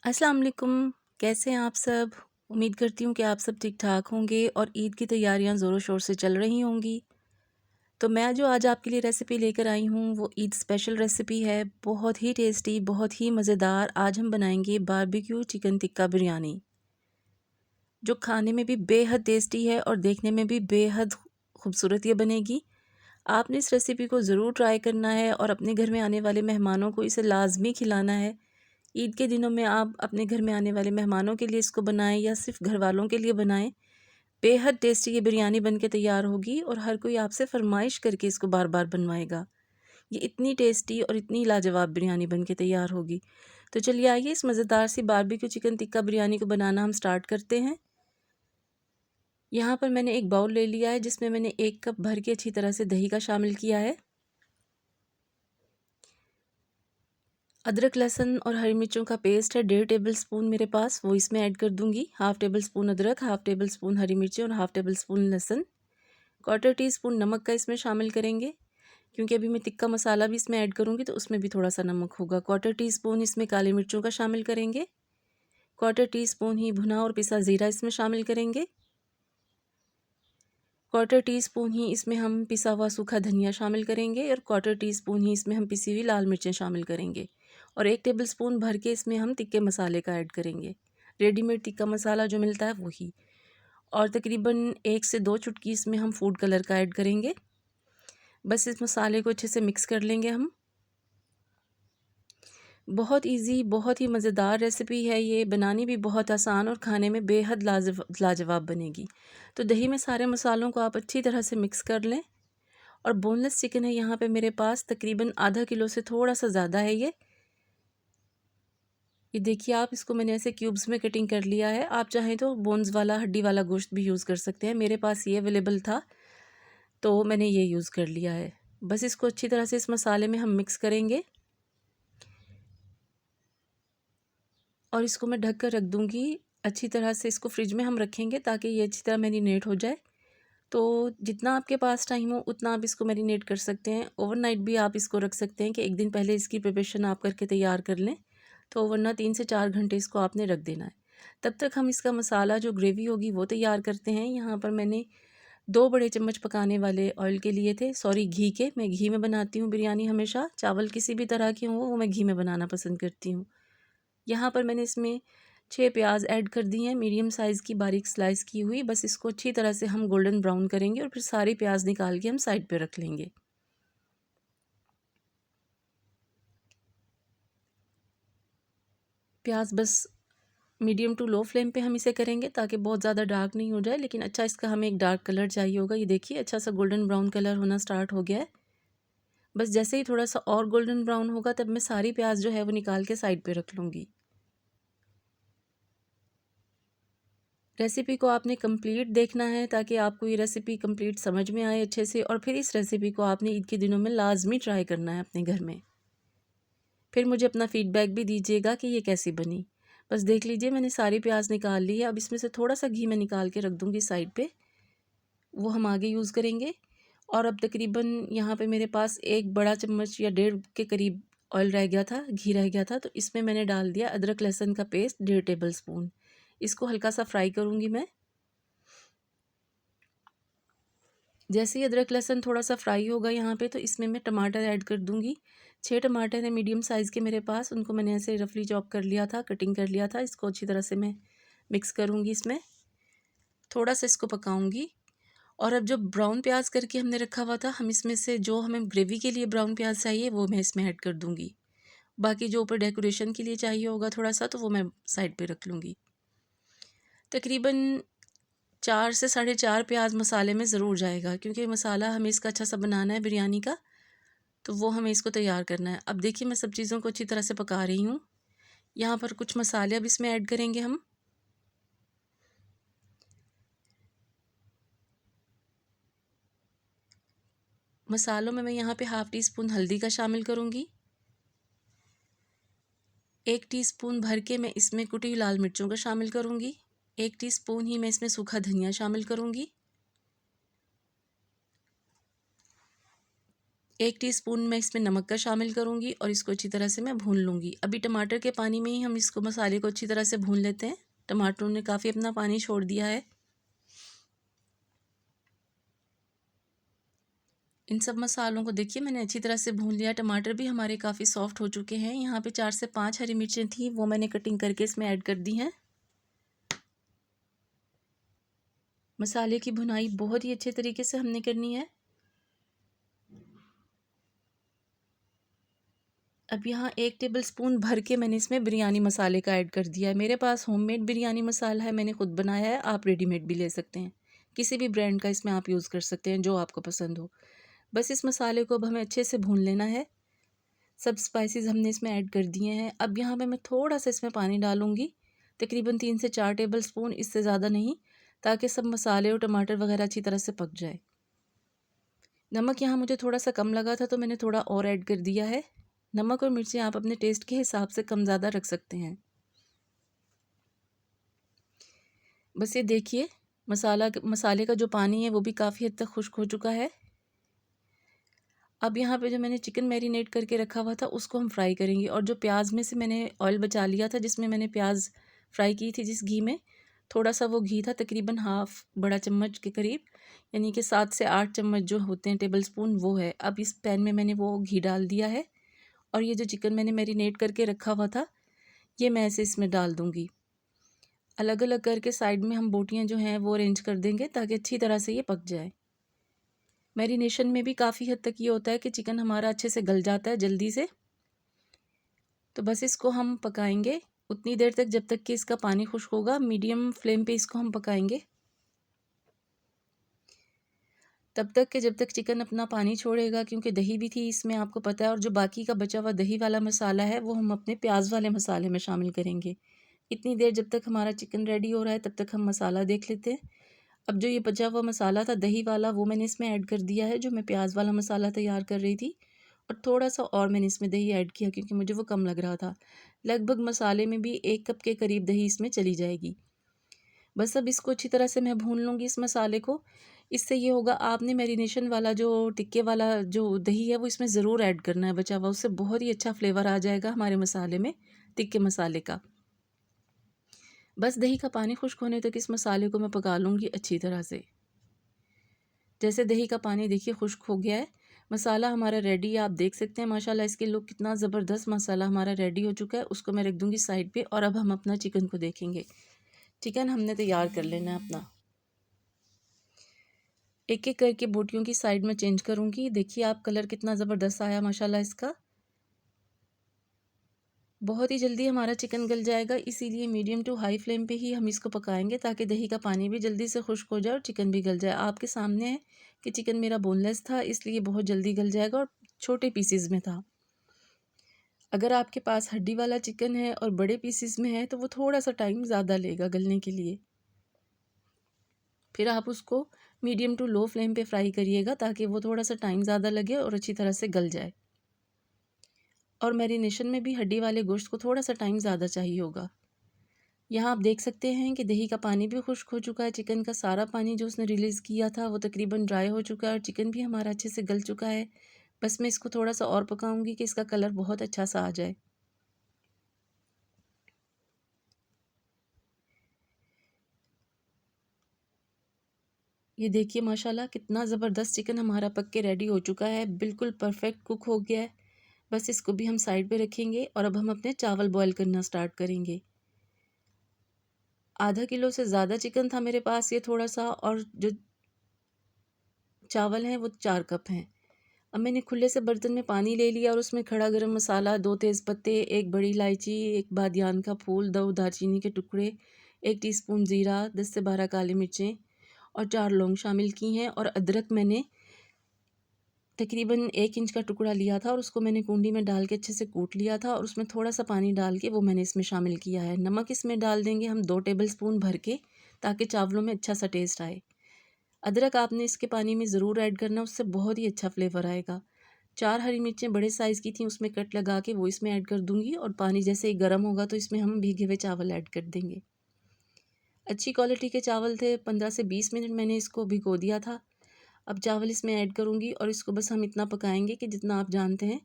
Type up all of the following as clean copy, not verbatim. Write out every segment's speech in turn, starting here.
अस्सलाम वालेकुम। कैसे हैं आप सब? उम्मीद करती हूँ कि आप सब ठीक-ठाक होंगे और ईद की तैयारियां ज़ोरों-शोर से चल रही होंगी। तो मैं जो आज आपके लिए रेसिपी लेकर आई हूँ वो ईद स्पेशल रेसिपी है। बहुत ही टेस्टी, बहुत ही मज़ेदार। आज हम बनाएंगे बारबेक्यू चिकन टिक्का बिरयानी, जो खाने में भी बेहद टेस्टी है और देखने में भी बेहद खूबसूरत ये बनेगी। आपने इस रेसिपी को ज़रूर ट्राई करना है और अपने घर में आने वाले मेहमानों को इसे लाज़मी खिलाना है। ईद के दिनों में आप अपने घर में आने वाले मेहमानों के लिए इसको बनाएं या सिर्फ घर वालों के लिए बनाएं। बेहद टेस्टी ये बिरयानी बन के तैयार होगी और हर कोई आपसे फरमाइश करके इसको बार बार बनवाएगा। ये इतनी टेस्टी और इतनी लाजवाब बिरयानी बन के तैयार होगी। तो चलिए आइए इस मज़ेदार सी बारबेक्यू चिकन टिक्का बिरयानी को बनाना हम स्टार्ट करते हैं। यहाँ पर मैंने एक बाउल ले लिया है जिसमें मैंने 1 कप भर के अच्छी तरह से दही का शामिल किया है। अदरक लहसुन और हरी मिर्चों का पेस्ट है 1.5 टेबल स्पून मेरे पास, वो इसमें ऐड कर दूंगी। 1/2 टेबल स्पून अदरक, 1/2 टेबल स्पून हरी मिर्ची और 1/2 टेबल स्पून लहसुन। 1/4 टीस्पून नमक का इसमें शामिल करेंगे, क्योंकि अभी मैं टिक्का मसाला भी इसमें ऐड करूंगी तो उसमें भी थोड़ा सा नमक होगा। 1/4 टीस्पून इसमें काली मिर्चों का शामिल करेंगे। 1/4 टीस्पून ही भुना और पिसा ज़ीरा इसमें शामिल करेंगे। 1/4 टीस्पून ही इसमें हम पिसा हुआ सूखा धनिया शामिल करेंगे और 1/4 टीस्पून ही इसमें हम पिसी हुई लाल मिर्चें शामिल करेंगे। और 1 टेबल स्पून भर के इसमें हम टिक्के मसाले का ऐड करेंगे, रेडीमेड टिक्का मसाला जो मिलता है वही। और तकरीबन 1 से 2 चुटकी इसमें हम फूड कलर का ऐड करेंगे। बस इस मसाले को अच्छे से मिक्स कर लेंगे हम। बहुत इजी, बहुत ही मज़ेदार रेसिपी है ये, बनानी भी बहुत आसान और खाने में बेहद लाजवाब बनेगी। तो दही में सारे मसालों को आप अच्छी तरह से मिक्स कर लें। और बोनलेस चिकन है यहाँ पे मेरे पास, तकरीबन आधा किलो से थोड़ा सा ज़्यादा है ये देखिए आप, इसको मैंने ऐसे क्यूब्स में कटिंग कर लिया है। आप चाहें तो बोन्स वाला, हड्डी वाला गोश्त भी यूज़ कर सकते हैं। मेरे पास ये अवेलेबल था तो मैंने ये यूज़ कर लिया है। बस इसको अच्छी तरह से इस मसाले में हम मिक्स करेंगे और इसको मैं ढक कर रख दूँगी। अच्छी तरह से इसको फ्रिज में हम रखेंगे ताकि ये अच्छी तरह मैरिनेट हो जाए। तो जितना आपके पास टाइम हो उतना आप इसको मैरिनेट कर सकते हैं। ओवरनाइट भी आप इसको रख सकते हैं कि एक दिन पहले इसकी प्रिपरेशन आप करके तैयार कर लें। तो वरना 3 से 4 घंटे इसको आपने रख देना है। तब तक हम इसका मसाला जो ग्रेवी होगी वो तैयार करते हैं। यहाँ पर मैंने 2 बड़े चम्मच पकाने वाले ऑयल के लिए थे, सॉरी घी के। मैं घी में बनाती हूँ बिरयानी हमेशा, चावल किसी भी तरह के हों वो मैं घी में बनाना पसंद करती हूँ। यहाँ पर मैंने इसमें 6 प्याज ऐड कर दी हैं, मीडियम साइज़ की बारीक स्लाइस की हुई। बस इसको अच्छी तरह से हम गोल्डन ब्राउन करेंगे और फिर सारी प्याज निकाल के हम साइड पे रख लेंगे। प्याज बस मीडियम टू लो फ्लेम पे हम इसे करेंगे ताकि बहुत ज़्यादा डार्क नहीं हो जाए, लेकिन अच्छा इसका हमें एक डार्क कलर चाहिए होगा। ये देखिए अच्छा सा गोल्डन ब्राउन कलर होना स्टार्ट हो गया है। बस जैसे ही थोड़ा सा और गोल्डन ब्राउन होगा तब मैं सारी प्याज जो है वो निकाल के साइड पे रख लूँगी। रेसिपी को आपने कंप्लीट देखना है ताकि आपको ये रेसिपी कंप्लीट समझ में आए अच्छे से, और फिर इस रेसिपी को आपने ईद के दिनों में लाजमी ट्राई करना है अपने घर में। फिर मुझे अपना फीडबैक भी दीजिएगा कि ये कैसी बनी। बस देख लीजिए मैंने सारी प्याज निकाल ली है। अब इसमें से थोड़ा सा घी मैं निकाल के रख दूँगी साइड पे, वो हम आगे यूज़ करेंगे। और अब तकरीबन यहाँ पे मेरे पास 1 बड़ा चम्मच या 1.5 के करीब ऑयल रह गया था, घी रह गया था। तो इसमें मैंने डाल दिया अदरक लहसुन का पेस्ट 1.5 टेबल स्पून। इसको हल्का सा फ्राई करूँगी मैं। जैसे ही अदरक लहसुन थोड़ा सा फ्राई होगा यहाँ पे, तो इसमें मैं टमाटर ऐड कर दूँगी। 6 टमाटर हैं मीडियम साइज़ के मेरे पास, उनको मैंने ऐसे रफली चॉप कर लिया था, कटिंग कर लिया था। इसको अच्छी तरह से मैं मिक्स करूँगी इसमें, थोड़ा सा इसको पकाऊँगी। और अब जो ब्राउन प्याज करके हमने रखा हुआ था, हम इसमें से जो हमें ग्रेवी के लिए ब्राउन प्याज चाहिए वो मैं इसमें ऐड कर दूँगी। बाकी जो ऊपर डेकोरेशन के लिए चाहिए होगा थोड़ा सा, तो वो मैं साइड पे रख लूँगी। तकरीबन 4 से 4.5 प्याज मसाले में ज़रूर जाएगा, क्योंकि मसाला हमें इसका अच्छा सा बनाना है बिरयानी का, तो वो हमें इसको तैयार करना है। अब देखिए मैं सब चीज़ों को अच्छी तरह से पका रही हूँ। यहाँ पर कुछ मसाले अब इसमें ऐड करेंगे हम। मसालों में मैं यहाँ पे 1/2 टीस्पून हल्दी का शामिल करूँगी। 1 टीस्पून भर के मैं इसमें कुटी हुई लाल मिर्चों का शामिल करूँगी। 1 टीस्पून ही मैं इसमें सूखा धनिया शामिल करूँगी। 1 टीस्पून मैं इसमें नमक का शामिल करूँगी और इसको अच्छी तरह से मैं भून लूँगी। अभी टमाटर के पानी में ही हम इसको मसाले को अच्छी तरह से भून लेते हैं। टमाटरों ने काफ़ी अपना पानी छोड़ दिया है। इन सब मसालों को देखिए मैंने अच्छी तरह से भून लिया। टमाटर भी हमारे काफ़ी सॉफ्ट हो चुके हैं। यहाँ पे 4 से 5 हरी मिर्चें थी, वो मैंने कटिंग करके इसमें ऐड कर दी हैं। मसाले की भुनाई बहुत ही अच्छे तरीके से हमने करनी है। अब यहाँ 1 टेबलस्पून भर के मैंने इसमें बिरयानी मसाले का ऐड कर दिया है। मेरे पास होममेड बिरयानी मसाला है, मैंने खुद बनाया है। आप रेडीमेड भी ले सकते हैं, किसी भी ब्रांड का इसमें आप यूज़ कर सकते हैं जो आपको पसंद हो। बस इस मसाले को अब हमें अच्छे से भून लेना है। सब स्पाइसेस हमने इसमें ऐड कर दिए हैं। अब यहाँ पे मैं थोड़ा सा इसमें पानी डालूँगी, तकरीबन 3 से 4 टेबलस्पून, इससे ज़्यादा नहीं, ताकि सब मसाले और टमाटर वगैरह अच्छी तरह से पक जाए। नमक यहाँ मुझे थोड़ा सा कम लगा था तो मैंने थोड़ा और ऐड कर दिया है। नमक और मिर्चें आप अपने टेस्ट के हिसाब से कम ज़्यादा रख सकते हैं। बस ये देखिए मसाले का जो पानी है वो भी काफ़ी हद तक खुश्क हो चुका है। अब यहाँ पे जो मैंने चिकन मैरिनेट करके रखा हुआ था उसको हम फ्राई करेंगे, और जो प्याज में से मैंने ऑयल बचा लिया था जिसमें मैंने प्याज फ्राई की थी जिस घी में, थोड़ा सा वो घी था, तकरीबन हाफ बड़ा चम्मच के करीब, यानी कि 7 से 8 चम्मच जो होते हैं टेबल स्पून, वो है। अब इस पैन में मैंने वो घी डाल दिया है और ये जो चिकन मैंने मैरिनेट करके रखा हुआ था ये मैं ऐसे इसमें डाल दूँगी। अलग अलग करके साइड में हम बोटियाँ जो हैं वो अरेंज कर देंगे ताकि अच्छी तरह से ये पक जाए। मैरिनेशन में भी काफ़ी हद तक ये होता है कि चिकन हमारा अच्छे से गल जाता है जल्दी से। तो बस इसको हम पकाएंगे उतनी देर तक जब तक कि इसका पानी खुश्क होगा। मीडियम फ्लेम पे इसको हम पकाएंगे तब तक कि जब तक चिकन अपना पानी छोड़ेगा, क्योंकि दही भी थी इसमें आपको पता है। और जो बाकी का बचा हुआ दही वाला मसाला है वो हम अपने प्याज वाले मसाले में शामिल करेंगे। इतनी देर जब तक हमारा चिकन रेडी हो रहा है तब तक हम मसाला देख लेते हैं। अब जो ये बचा हुआ मसाला था दही वाला वो मैंने इसमें ऐड कर दिया है, जो मैं प्याज वाला मसाला तैयार कर रही थी। और थोड़ा सा और मैंने इसमें दही ऐड किया क्योंकि मुझे वो कम लग रहा था। लगभग मसाले में भी 1 कप के करीब दही इसमें चली जाएगी। बस अब इसको अच्छी तरह से मैं भून लूँगी इस मसाले को। इससे ये होगा, आपने मैरिनेशन वाला जो टिक्के वाला जो दही है वो इसमें ज़रूर ऐड करना है बचा हुआ, उससे बहुत ही अच्छा फ्लेवर आ जाएगा हमारे मसाले में, टिक्के मसाले का। बस दही का पानी खुश्क होने तक इस मसाले को मैं पका लूँगी अच्छी तरह से। जैसे दही का पानी देखिए खुश्क हो गया है, मसाला हमारा रेडी है। आप देख सकते हैं माशाल्लाह इसके लुक कितना ज़बरदस्त मसाला हमारा रेडी हो चुका है। उसको मैं रख दूँगी साइड पे और अब हम अपना चिकन को देखेंगे। चिकन हमने तैयार कर लेना है अपना। एक एक करके बोटियों की साइड में चेंज करूँगी। देखिए आप कलर कितना ज़बरदस्त आया माशाल्लाह इसका। बहुत ही जल्दी हमारा चिकन गल जाएगा, इसीलिए मीडियम टू हाई फ्लेम पे ही हम इसको पकाएंगे ताकि दही का पानी भी जल्दी से खुश्क हो जाए और चिकन भी गल जाए। आपके सामने है कि चिकन मेरा बोनलेस था इसलिए बहुत जल्दी गल जाएगा और छोटे पीसीज में था। अगर आपके पास हड्डी वाला चिकन है और बड़े पीसीज में है तो वो थोड़ा सा टाइम ज़्यादा लेगा गलने के लिए। फिर आप उसको मीडियम टू लो फ्लेम पे फ्राई करिएगा ताकि वो थोड़ा सा टाइम ज़्यादा लगे और अच्छी तरह से गल जाए। और मैरिनेशन में भी हड्डी वाले गोश्त को थोड़ा सा टाइम ज़्यादा चाहिए होगा। यहाँ आप देख सकते हैं कि दही का पानी भी खुश्क हो चुका है। चिकन का सारा पानी जो उसने रिलीज़ किया था वो तकरीबन ड्राई हो चुका है और चिकन भी हमारा अच्छे से गल चुका है। बस मैं इसको थोड़ा सा और पकाऊंगी कि इसका कलर बहुत अच्छा सा आ जाए। ये देखिए माशाल्लाह कितना ज़बरदस्त चिकन हमारा पक के रेडी हो चुका है, बिल्कुल परफेक्ट कुक हो गया है। बस इसको भी हम साइड पे रखेंगे और अब हम अपने चावल बॉयल करना स्टार्ट करेंगे। आधा किलो से ज़्यादा चिकन था मेरे पास ये थोड़ा सा, और जो चावल हैं वो 4 कप हैं। अब मैंने खुले से बर्तन में पानी ले लिया और उसमें खड़ा गरम मसाला, 2 तेज़पत्ते, 1 बड़ी इलायची, 1 बादियान का फूल, 2 दालचीनी के टुकड़े, 1 टीस्पून ज़ीरा, 10 से 12 काली मिर्चें और 4 लौंग शामिल की हैं। और अदरक मैंने तकरीबन 1 इंच का टुकड़ा लिया था और उसको मैंने कूंडी में डाल के अच्छे से कूट लिया था और उसमें थोड़ा सा पानी डाल के वो मैंने इसमें शामिल किया है। नमक इसमें डाल देंगे हम 2 टेबलस्पून भर के, ताकि चावलों में अच्छा सा टेस्ट आए। अदरक आपने इसके पानी में ज़रूर ऐड करना, उससे बहुत ही अच्छा फ्लेवर आएगा। 4 हरी मिर्चें बड़े साइज़ की थी उसमें कट लगा के वो इसमें ऐड कर दूँगी, और पानी जैसे ही गर्म होगा तो इसमें हम भीगे हुए चावल ऐड कर देंगे। अच्छी क्वालिटी के चावल थे, 15 से 20 मिनट मैंने इसको भिगो दिया था। अब चावल इसमें ऐड करूँगी और इसको बस हम इतना पकाएंगे कि जितना आप जानते हैं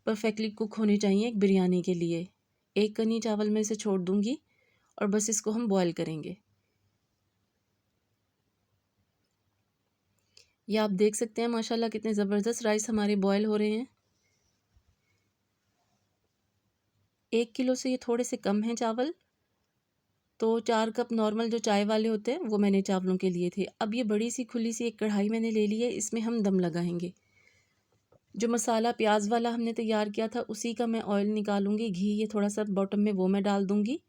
परफेक्टली कुक होने चाहिए एक बिरयानी के लिए। एक कनी चावल में इसे छोड़ दूँगी और बस इसको हम बॉयल करेंगे। ये आप देख सकते हैं माशाल्लाह कितने ज़बरदस्त राइस हमारे बॉयल हो रहे हैं। 1 किलो से ये थोड़े से कम हैं चावल, तो 4 कप नॉर्मल जो चाय वाले होते हैं वो मैंने चावलों के लिए थे। अब ये बड़ी सी खुली सी एक कढ़ाई मैंने ले ली है, इसमें हम दम लगाएंगे। जो मसाला प्याज वाला हमने तैयार किया था उसी का मैं ऑयल निकालूंगी, घी ये थोड़ा सा बॉटम में वो मैं डाल दूंगी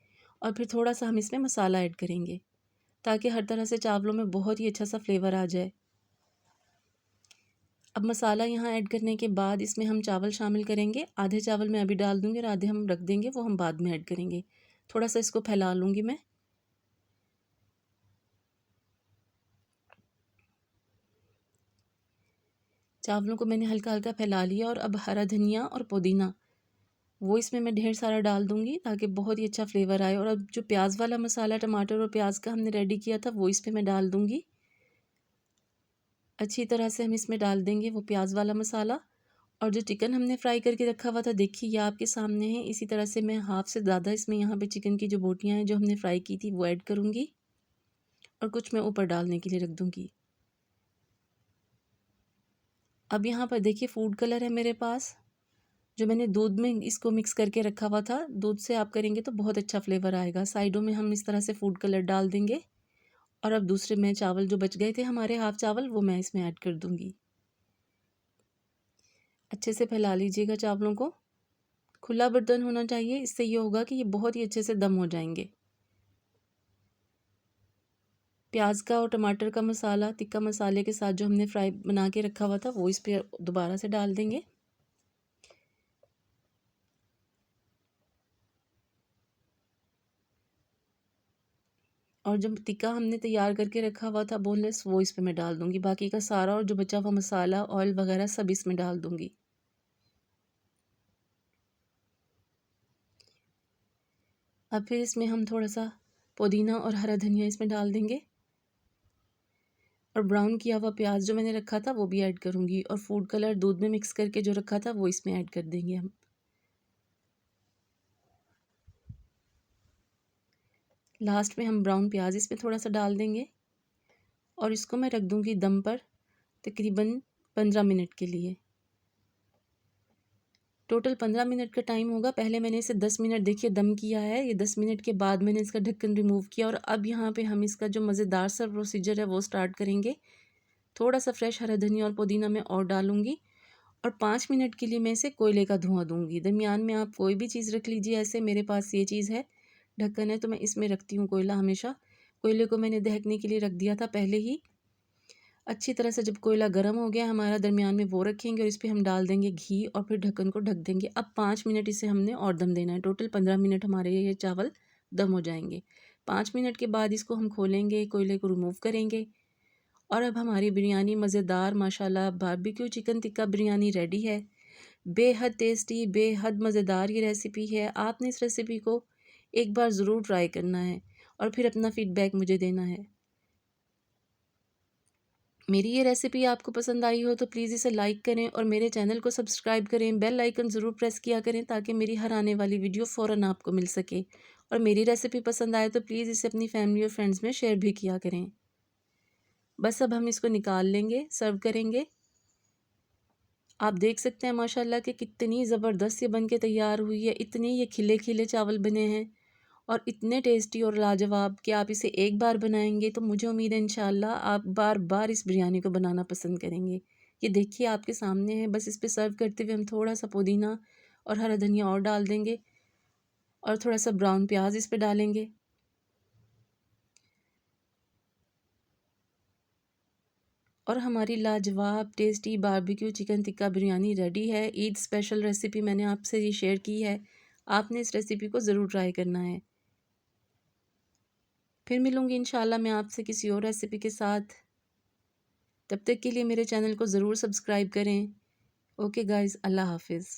और फिर थोड़ा सा हम इसमें मसाला ऐड करेंगे ताकि हर तरह से चावलों में बहुत ही अच्छा सा फ्लेवर आ जाए। अब मसाला यहाँ ऐड करने के बाद इसमें हम चावल शामिल करेंगे। आधे चावल मैं अभी डाल दूँगी और आधे हम रख देंगे, वो हम बाद में ऐड करेंगे। थोड़ा सा इसको फैला लूँगी मैं। चावलों को मैंने हल्का हल्का फैला लिया और अब हरा धनिया और पुदीना वो इसमें मैं ढेर सारा डाल दूँगी ताकि बहुत ही अच्छा फ्लेवर आए। और अब जो प्याज वाला मसाला टमाटर और प्याज का हमने रेडी किया था वो इस पर मैं डाल दूँगी। अच्छी तरह से हम इसमें डाल देंगे वो प्याज वाला मसाला। और जो चिकन हमने फ्राई करके रखा हुआ था देखिए ये आपके सामने है। इसी तरह से मैं हाफ़ से ज़्यादा इसमें यहाँ पे चिकन की जो बोटियाँ हैं जो हमने फ्राई की थी वो ऐड करूँगी और कुछ मैं ऊपर डालने के लिए रख दूँगी। अब यहाँ पर देखिए फूड कलर है मेरे पास, जो मैंने दूध में इसको मिक्स करके रखा हुआ था। दूध से आप करेंगे तो बहुत अच्छा फ्लेवर आएगा। साइडों में हम इस तरह से फूड कलर डाल देंगे और अब दूसरे में चावल जो बच गए थे हमारे हाफ़ चावल वो मैं इसमें ऐड कर दूँगी। अच्छे से फैला लीजिएगा चावलों को। खुला बर्तन होना चाहिए, इससे ये होगा कि ये बहुत ही अच्छे से दम हो जाएंगे। प्याज का और टमाटर का मसाला तिक्का मसाले के साथ जो हमने फ्राई बना के रखा हुआ था वो इस पर दोबारा से डाल देंगे। और जो टिक्का हमने तैयार करके रखा हुआ था बोनलेस वो इस पर मैं डाल दूँगी। बाकी का सारा और जो बचा हुआ मसाला ऑयल वगैरह सब इसमें डाल दूँगी। अब फिर इसमें हम थोड़ा सा पुदीना और हरा धनिया इसमें डाल देंगे और ब्राउन किया हुआ प्याज जो मैंने रखा था वो भी ऐड करूँगी और फूड कलर दूध में मिक्स करके जो रखा था वो इसमें ऐड कर देंगे हम। लास्ट में हम ब्राउन प्याज इसमें थोड़ा सा डाल देंगे और इसको मैं रख दूँगी दम पर तकरीबन 15 मिनट के लिए। टोटल 15 मिनट का टाइम होगा। पहले मैंने इसे 10 मिनट देखिए दम किया है। ये 10 मिनट के बाद मैंने इसका ढक्कन रिमूव किया और अब यहाँ पे हम इसका जो मज़ेदार सा प्रोसीजर है वो स्टार्ट करेंगे। थोड़ा सा फ्रेश हरा धनिया और पुदीना मैं और डालूँगी और 5 मिनट के लिए मैं इसे कोयले का धुआं दूँगी। दरमियान में आप कोई भी चीज़ रख लीजिए। ऐसे मेरे पास ये चीज़ है, ढक्कन है, तो मैं इसमें रखती हूँ कोयला हमेशा। कोयले को मैंने दहकने के लिए रख दिया था पहले ही। अच्छी तरह से जब कोयला गर्म हो गया हमारा दरमियान में वो रखेंगे और इस पर हम डाल देंगे घी और फिर ढक्कन को ढक देंगे। अब 5 मिनट इसे हमने और दम देना है। टोटल 15 मिनट हमारे ये चावल दम हो जाएंगे। 5 मिनट के बाद इसको हम खोलेंगे, कोयले को रिमूव करेंगे और अब हमारी बिरयानी मज़ेदार माशाल्लाह barbecue chicken tikka biryani ready है। बेहद टेस्टी, बेहद मज़ेदार ये रेसिपी है। आपने इस रेसिपी को एक बार ज़रूर ट्राई करना है और फिर अपना फ़ीडबैक मुझे देना है। मेरी ये रेसिपी आपको पसंद आई हो तो प्लीज़ इसे लाइक करें और मेरे चैनल को सब्सक्राइब करें। बेल आइकन ज़रूर प्रेस किया करें ताकि मेरी हर आने वाली वीडियो फ़ौरन आपको मिल सके। और मेरी रेसिपी पसंद आए तो प्लीज़ इसे अपनी फैमिली और फ्रेंड्स में शेयर भी किया करें। बस अब हम इसको निकाल लेंगे, सर्व करेंगे। आप देख सकते हैं माशाल्लाह कि कितनी ज़बरदस्त ये बन के तैयार हुई है। इतने ये खिले खिले चावल बने हैं और इतने टेस्टी और लाजवाब कि आप इसे एक बार बनाएंगे तो मुझे उम्मीद है इंशाल्लाह आप बार बार इस बिरयानी को बनाना पसंद करेंगे। ये देखिए आपके सामने है। बस इस पे सर्व करते हुए हम थोड़ा सा पुदीना और हरा धनिया और डाल देंगे और थोड़ा सा ब्राउन प्याज इस पे डालेंगे। और हमारी लाजवाब tasty barbecue chicken tikka biryani ready है। ईद स्पेशल रेसिपी मैंने आपसे ये शेयर की है। आपने इस रेसिपी को ज़रूर ट्राई करना है। फिर मिलूँगी इंशाल्लाह मैं आपसे किसी और रेसिपी के साथ। तब तक के लिए मेरे चैनल को ज़रूर सब्सक्राइब करें। ओके गाइज़, अल्लाह हाफ़िज़।